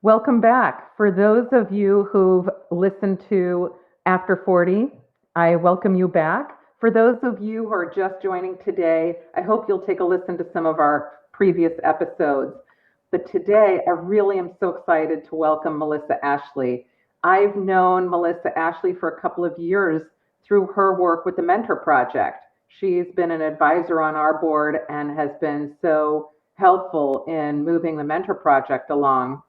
Welcome back. For those of you who've listened to After 40, I welcome you back. For those of you who are just joining today, I hope you'll take a listen to some of our previous episodes. But today, I really am so excited to welcome Melissa Ashley. I've known Melissa Ashley for a couple of years through her work with the Mentor Project. She's been an advisor on our board and has been so helpful in moving the Mentor Project along.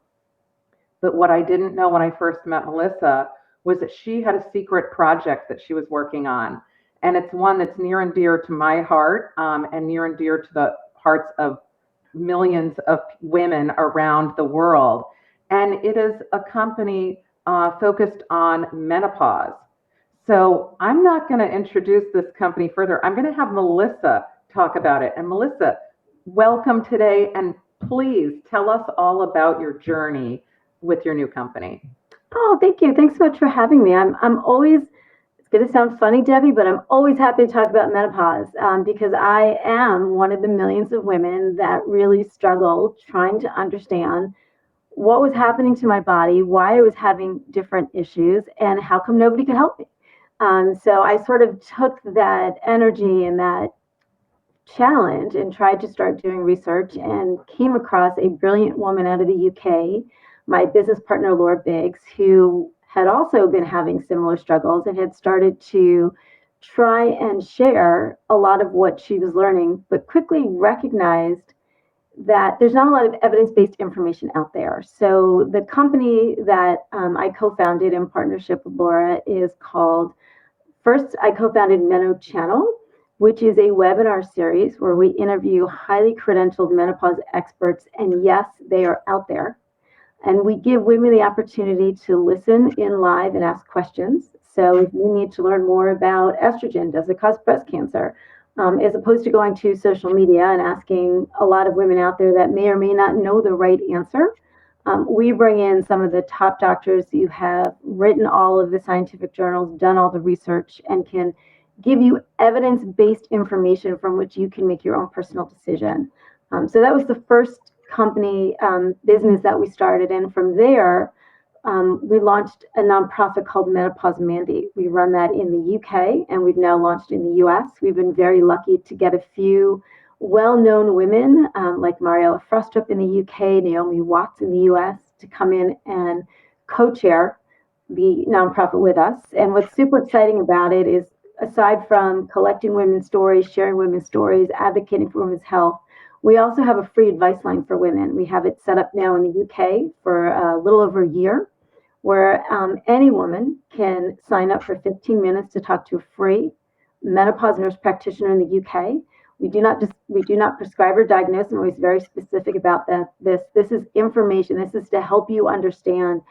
But what I didn't know when I first met Melissa was that she had a secret project that she was working on. And it's one that's near and dear to my heart, and near and dear to the hearts of millions of women around the world. And it is a company focused on menopause. So I'm not going to introduce this company further. I'm going to have Melissa talk about it. And Melissa, welcome today. And please tell us all about your journey with your new company. Oh, thank you. Thanks so much for having me. I'm always, it's going to sound funny, Debbie, but I'm always happy to talk about menopause because I am one of the millions of women that really struggle trying to understand what was happening to my body, why I was having different issues, and how come nobody could help me. So I sort of took that energy and that challenge and tried to start doing research and came across a brilliant woman out of the UK, my business partner, Laura Biggs, who had also been having similar struggles and had started to try and share a lot of what she was learning, but quickly recognized that there's not a lot of evidence-based information out there. So the company that I co-founded in partnership with Laura is called, first I co-founded Meno Channel, which is a webinar series where we interview highly credentialed menopause experts, and yes, they are out there. And we give women the opportunity to listen in live and ask questions. So if you need to learn more about estrogen, does it cause breast cancer? As opposed to going to social media and asking a lot of women out there that may or may not know the right answer, we bring in some of the top doctors who have written all of the scientific journals, done all the research, and can give you evidence-based information from which you can make your own personal decision. So that was the first company business that we started. And from there, we launched a nonprofit called Menopause Mandate. We run that in the UK, and we've now launched in the US. We've been very lucky to get a few well-known women like Mariella Frustrup in the UK, Naomi Watts in the US, to come in and co-chair the nonprofit with us. And what's super exciting about it is, aside from collecting women's stories, sharing women's stories, advocating for women's health, we also have a free advice line for women. We have it set up now in the UK for a little over a year, where any woman can sign up for 15 minutes to talk to a free menopause nurse practitioner in the UK. We do not prescribe or diagnose. I'm always very specific about that. This is information. This is to help you understand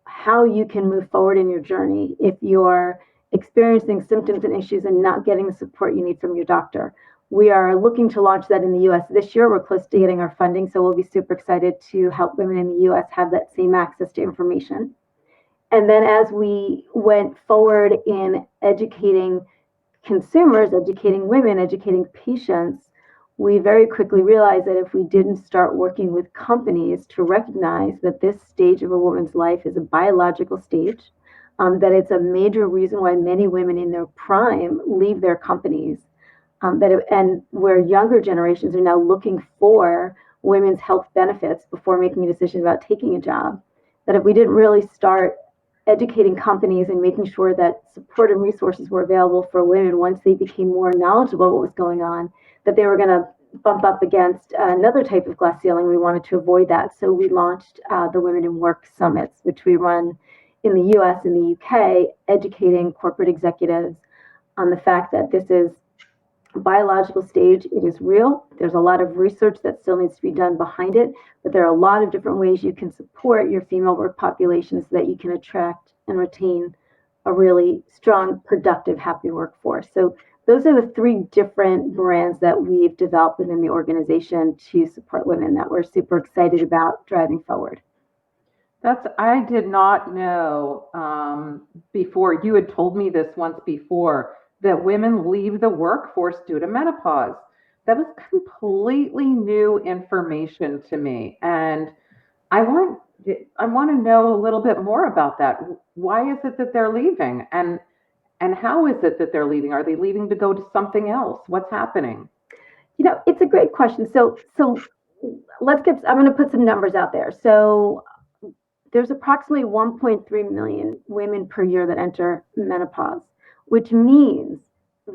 how you can move forward in your journey if you're experiencing symptoms and issues and not getting the support you need from your doctor. We are looking to launch that in the US this year. We're close to getting our funding, so we'll be super excited to help women in the US have that same access to information. And then as we went forward in educating consumers, educating women, educating patients, we very quickly realized that if we didn't start working with companies to recognize that this stage of a woman's life is a biological stage, that it's a major reason why many women in their prime leave their companies, and where younger generations are now looking for women's health benefits before making a decision about taking a job, that if we didn't really start educating companies and making sure that support and resources were available for women once they became more knowledgeable about what was going on, that they were going to bump up against another type of glass ceiling. We wanted to avoid that. So we launched the Women in Work Summits, which we run in the US and the UK, educating corporate executives on the fact that this is a biological stage. It is real. There's a lot of research that still needs to be done behind it, but there are a lot of different ways you can support your female work population so that you can attract and retain a really strong, productive, happy workforce. So those are the three different brands that we've developed within the organization to support women that we're super excited about driving forward. I did not know before. You had told me this once before, that women leave the workforce due to menopause. That was completely new information to me. And I want I want to know a little bit more about that. Why is it that they're leaving? And how is it that they're leaving? Are they leaving to go to something else? What's happening? It's a great question. So I'm going to put some numbers out there. So there's approximately 1.3 million women per year that enter menopause, which means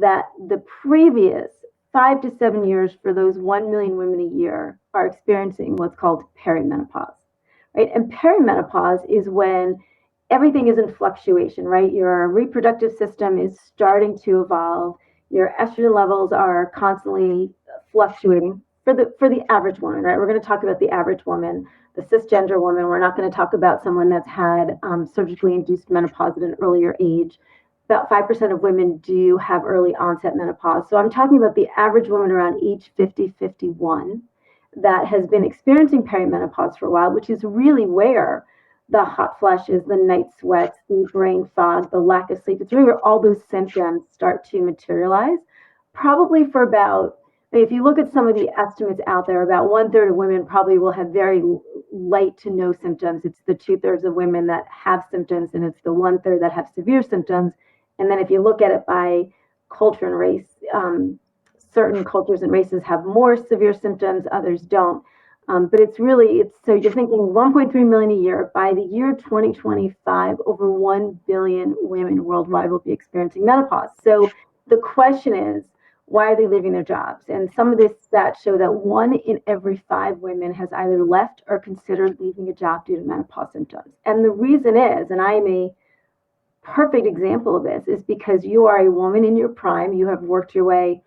that the previous 5 to 7 years for those 1 million women a year are experiencing what's called perimenopause, right? And perimenopause is when everything is in fluctuation, right? Your reproductive system is starting to evolve. Your estrogen levels are constantly fluctuating for the average woman, right? We're going to talk about the average woman, the cisgender woman. We're not going to talk about someone that's had surgically induced menopause at an earlier age. About 5% of women do have early onset menopause. So I'm talking about the average woman around age 50, 51 that has been experiencing perimenopause for a while, which is really where the hot flashes, the night sweats, the brain fog, the lack of sleep, it's really where all those symptoms start to materialize. Probably for about, if you look at some of the estimates out there, about 1/3 of women probably will have very light to no symptoms. It's the 2/3 of women that have symptoms, and it's the 1/3 that have severe symptoms. And then if you look at it by culture and race, certain cultures and races have more severe symptoms, others don't. But so you're thinking 1.3 million a year. By the year 2025, over 1 billion women worldwide will be experiencing menopause. So the question is, why are they leaving their jobs? And some of the stats show that 1 in every 5 women has either left or considered leaving a job due to menopause symptoms. And the reason is, and I am a perfect example of this, is because you are a woman in your prime, you have worked your way,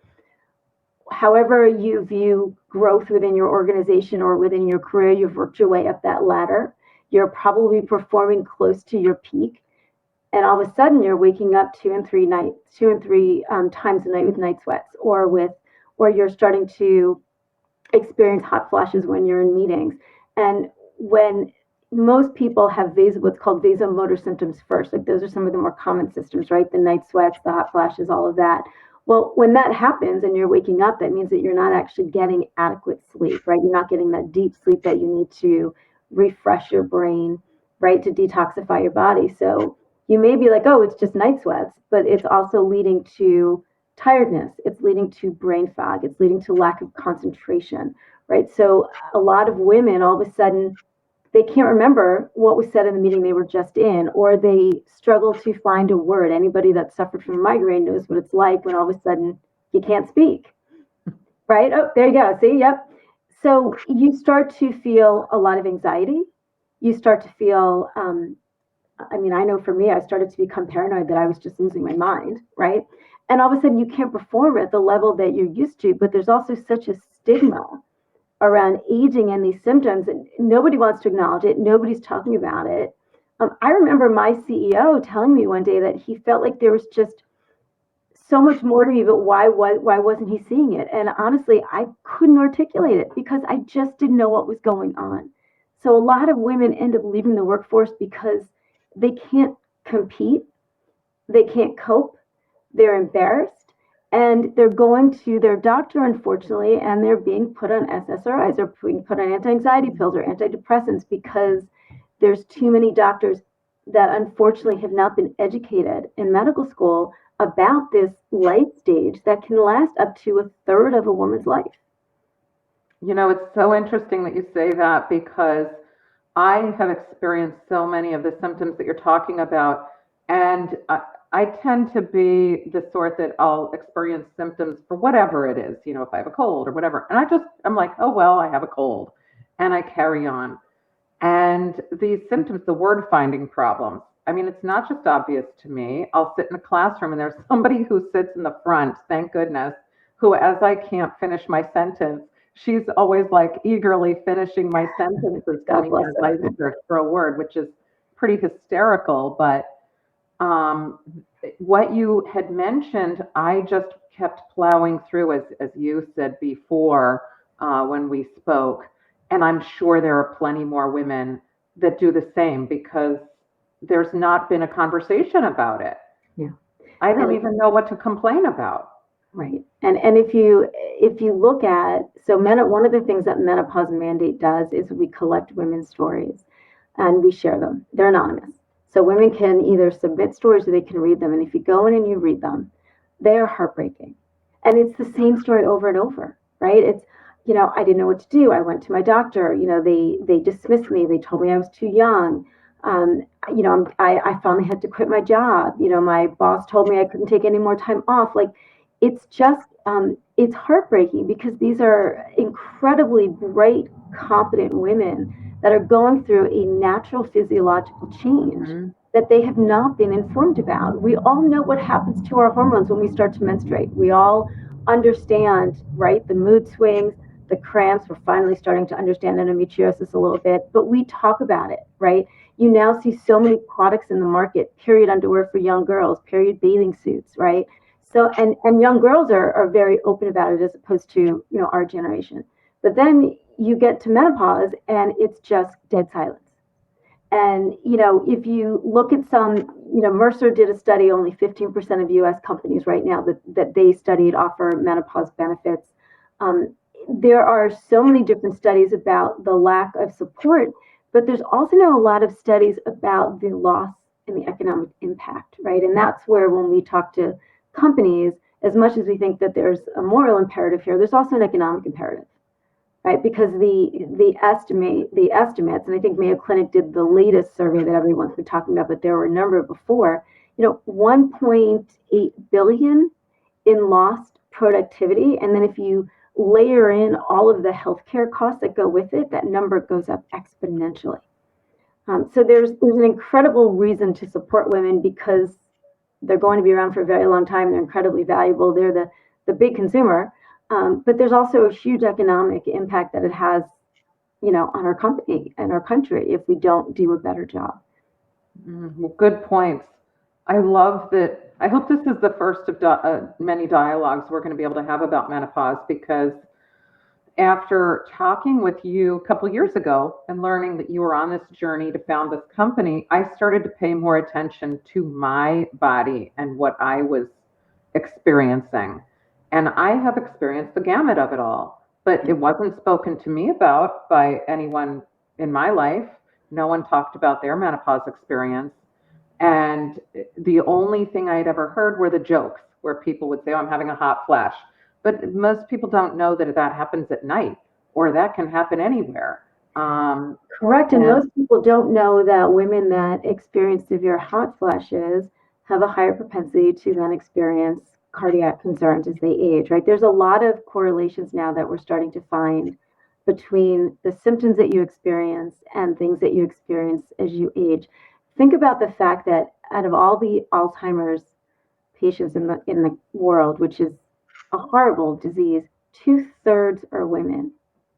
however you view growth within your organization or within your career, you've worked your way up that ladder. You're probably performing close to your peak. And all of a sudden you're waking up 2 and 3 times a night with night sweats, or you're starting to experience hot flashes when you're in meetings. And when most people have what's called vasomotor symptoms first, like those are some of the more common symptoms, right? The night sweats, the hot flashes, all of that. Well, when that happens and you're waking up, that means that you're not actually getting adequate sleep, right? You're not getting that deep sleep that you need to refresh your brain, right? To detoxify your body. So you may be like, oh, it's just night sweats, but it's also leading to tiredness. It's leading to brain fog. It's leading to lack of concentration, right? So a lot of women, all of a sudden, they can't remember what was said in the meeting they were just in, or they struggle to find a word. Anybody that suffered from a migraine knows what it's like when all of a sudden you can't speak, right? Oh, there you go. See, yep. So you start to feel a lot of anxiety. You start to feel, I know for me, I started to become paranoid that I was just losing my mind, right? And all of a sudden you can't perform at the level that you're used to, but there's also such a stigma around aging and these symptoms, and nobody wants to acknowledge it. Nobody's talking about it. I remember my CEO telling me one day that he felt like there was just so much more to me, but why wasn't he seeing it? And honestly, I couldn't articulate it because I just didn't know what was going on. So a lot of women end up leaving the workforce because they can't compete, they can't cope, they're embarrassed, and they're going to their doctor, unfortunately, and they're being put on SSRIs, they're being put on anti-anxiety pills or antidepressants because there's too many doctors that unfortunately have not been educated in medical school about this life stage that can last up to 1/3 of a woman's life. It's so interesting that you say that because I have experienced so many of the symptoms that you're talking about, and I tend to be the sort that I'll experience symptoms for whatever it is, if I have a cold or whatever. And I'm like, oh, well, I have a cold, and I carry on. And these symptoms, the word finding problems, I mean, it's not just obvious to me. I'll sit in a classroom and there's somebody who sits in the front, thank goodness, who, as I can't finish my sentence, she's always like eagerly finishing my sentences, God coming bless as her. I search for a word, which is pretty hysterical. But um, what you had mentioned, I just kept plowing through, as you said before when we spoke. And I'm sure there are plenty more women that do the same because there's not been a conversation about it. Yeah. I don't And even know what to complain about. right. And if you look at, one of the things that menopause mandate does is we collect women's stories. and we share them. They're anonymous. So women can either submit stories or they can read them. And if you go in and you read them, they are heartbreaking. And it's the same story over and over, right? It's, I didn't know what to do. I went to my doctor. They dismissed me. They told me I was too young. I finally had to quit my job. My boss told me I couldn't take any more time off. Like, it's just, it's heartbreaking because these are incredibly bright, competent women that are going through a natural physiological change that they have not been informed about. We all know what happens to our hormones when we start to menstruate. We all understand, right? The mood swings, the cramps. We're finally starting to understand endometriosis a little bit, but we talk about it, right? You now see so many products in the market, period underwear for young girls, period bathing suits, right? So, and young girls are very open about it as opposed to, our generation. But then you get to menopause and it's just dead silence. And, if you look at some, Mercer did a study, only 15% of US companies right now that they studied offer menopause benefits. There are so many different studies about the lack of support, but there's also now a lot of studies about the loss and the economic impact, right? And that's where when we talk to companies, as much as we think that there's a moral imperative here, there's also an economic imperative, right? Because the estimates, and I think Mayo Clinic did the latest survey that everyone's been talking about, but there were a number before, 1.8 billion in lost productivity. And then if you layer in all of the healthcare costs that go with it, that number goes up exponentially. So there's an incredible reason to support women because they're going to be around for a very long time. They're incredibly valuable. They're the big consumer. But there's also a huge economic impact that it has, on our company and our country if we don't do a better job. Well, good points. I love that. I hope this is the first of many dialogues we're going to be able to have about menopause because after talking with you a couple years ago and learning that you were on this journey to found this company, I started to pay more attention to my body and what I was experiencing. And I have experienced the gamut of it all, but it wasn't spoken to me about by anyone in my life. No one talked about their menopause experience. And the only thing I'd ever heard were the jokes where people would say, oh, I'm having a hot flash. But most people don't know that that happens at night or that can happen anywhere. Correct. And most people don't know that women that experience severe hot flashes have a higher propensity to then experience cardiac concerns as they age, right? There's a lot of correlations now that we're starting to find between the symptoms that you experience and things that you experience as you age. Think about the fact that out of all the Alzheimer's patients in the world, which is a horrible disease, 2/3 are women.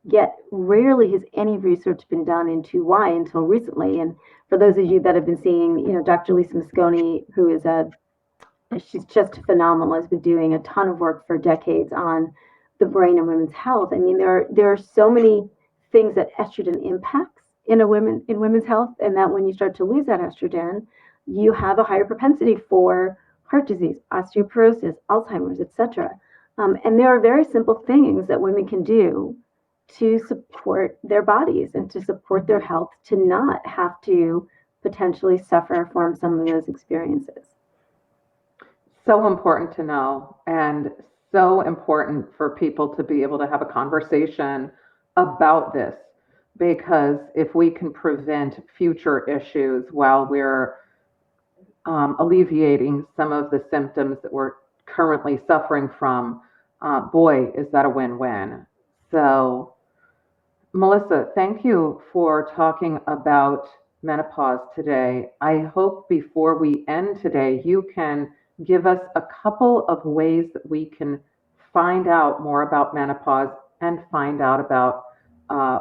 Yet rarely has any research been done into why until recently. And for those of you that have been seeing, Dr. Lisa Mosconi, who is she's just phenomenal, has been doing a ton of work for decades on the brain and women's health. I mean, there are so many things that estrogen impacts in women's health, and that when you start to lose that estrogen, you have a higher propensity for heart disease, osteoporosis, Alzheimer's, etc. And there are very simple things that women can do to support their bodies and to support their health to not have to potentially suffer from some of those experiences. So important to know, and so important for people to be able to have a conversation about this, because if we can prevent future issues while we're alleviating some of the symptoms that we're currently suffering from, boy, is that a win-win. So, Melissa, thank you for talking about menopause today. I hope before we end today, you can give us a couple of ways that we can find out more about menopause and find out about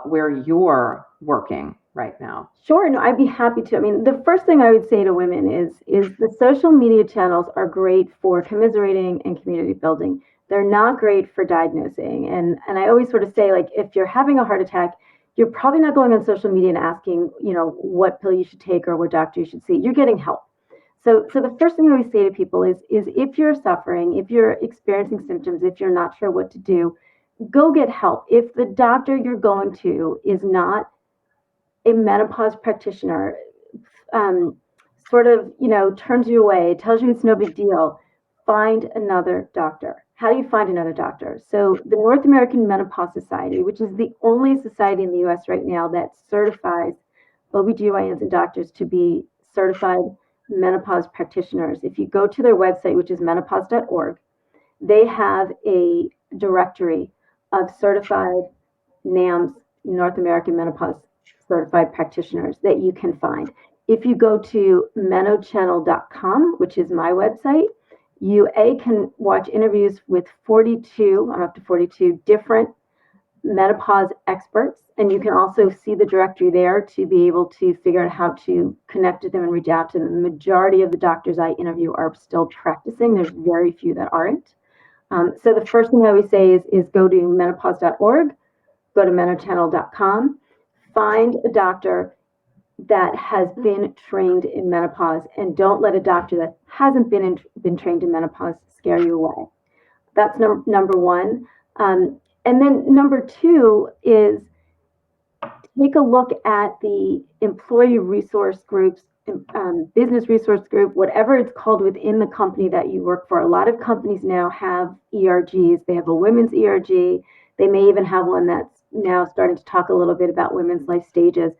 where you're working right now. Sure, no, I'd be happy to. I mean, the first thing I would say to women is the social media channels are great for commiserating and community building. They're not great for diagnosing. And I always sort of say, like, if you're having a heart attack, you're probably not going on social media and asking, what pill you should take or what doctor you should see. You're getting help. So the first thing I always say to people is if you're suffering, if you're experiencing symptoms, if you're not sure what to do, go get help. If the doctor you're going to is not a menopause practitioner sort of, turns you away, tells you it's no big deal, find another doctor. How do you find another doctor? So the North American Menopause Society, which is the only society in the US right now that certifies OBGYNs and doctors to be certified menopause practitioners. If you go to their website, which is menopause.org, they have a directory of certified NAMS, North American Menopause Certified Practitioners, that you can find. If you go to menochannel.com, which is my website, you can watch interviews with 42, I'm up to 42 different menopause experts, and you can also see the directory there to be able to figure out how to connect with them and reach out to them. The majority of the doctors I interview are still practicing. There's very few that aren't. So the first thing I always say is go to menopause.org, go to menochannel.com, find a doctor that has been trained in menopause, and don't let a doctor that hasn't been trained in menopause scare you away. That's number one. And then number two is take a look at the employee resource groups, business resource group, whatever it's called within the company that you work for. A lot of companies now have ERGs. They have a women's ERG. They may even have one that's now starting to talk a little bit about women's life stages.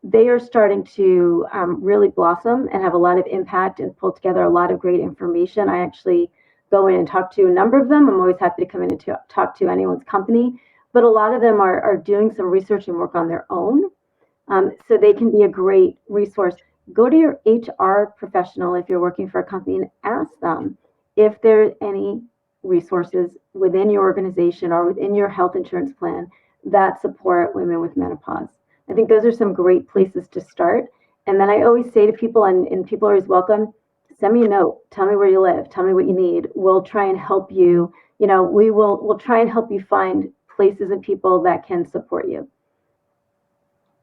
They are starting to really blossom and have a lot of impact and pull together a lot of great information. I actually go in and talk to a number of them. I'm always happy to come in and talk to anyone's company, but a lot of them are doing some research and work on their own. So they can be a great resource. Go to your HR professional if you're working for a company and ask them if there are any resources within your organization or within your health insurance plan that support women with menopause. I think those are some great places to start. And then I always say to people, and people are always welcome, send me a note. Tell me where you live. Tell me what you need. We'll try and help you. We'll try and help you find places and people that can support you.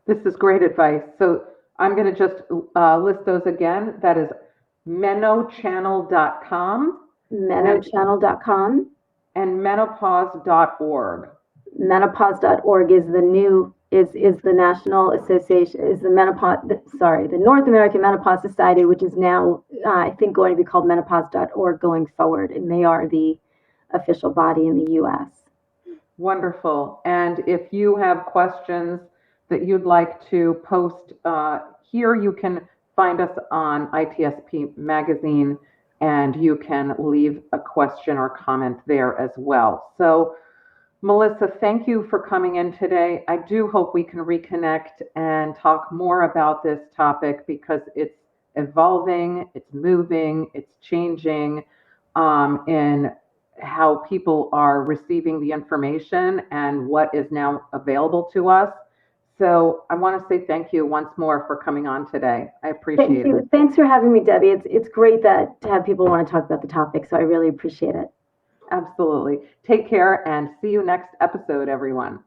This is great advice. So I'm going to just list those again. That is menochannel.com. Menochannel.com. And menopause.org. Menopause.org is the national association, is the North American Menopause Society, which is now, I think, going to be called menopause.org going forward. And they are the official body in the U.S. Wonderful. And if you have questions that you'd like to post here, you can find us on ITSP Magazine, and you can leave a question or comment there as well. So, Melissa, thank you for coming in today. I do hope we can reconnect and talk more about this topic because it's evolving, it's moving, it's changing in how people are receiving the information and what is now available to us. So I want to say thank you once more for coming on today. I appreciate it. Thanks for having me, Debbie. It's great to have people want to talk about the topic, so I really appreciate it. Absolutely. Take care and see you next episode, everyone.